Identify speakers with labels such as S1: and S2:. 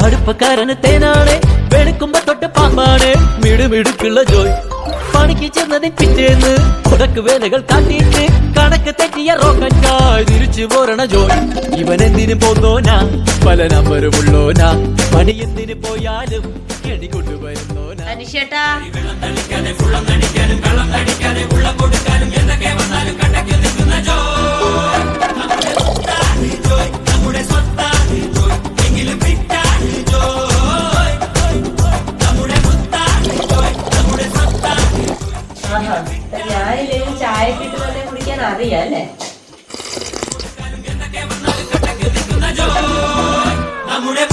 S1: അടുപ്പക്കാരന് തേനാണ്, വെളുക്കുമ്പോ തൊട്ട് പാമ്പാണ്. മിടുമിടുക്കുള്ള ജോയ് പണിക്ക് ചെന്നതിൻ പിറ്റേന്ന് ഉടക്ക് വേലകൾ കാട്ടിയിട്ട് കണക്ക് തെറ്റിയ റോക്കറ്റായി തിരിച്ചു പോരണ ജോയ്. ഇവൻ എന്തിനു പോന്നോനാ, പല നമ്പരുമുള്ളോനാ, പണി എന്തിനു പോയാലും എടി കൊണ്ടുവരുന്നോനാ.
S2: ഞാനില്ലെങ്കിൽ ചായ കിട്ടു തന്നെ കുടിക്കാൻ അറിയാം അല്ലേ?
S3: നമ്മുടെ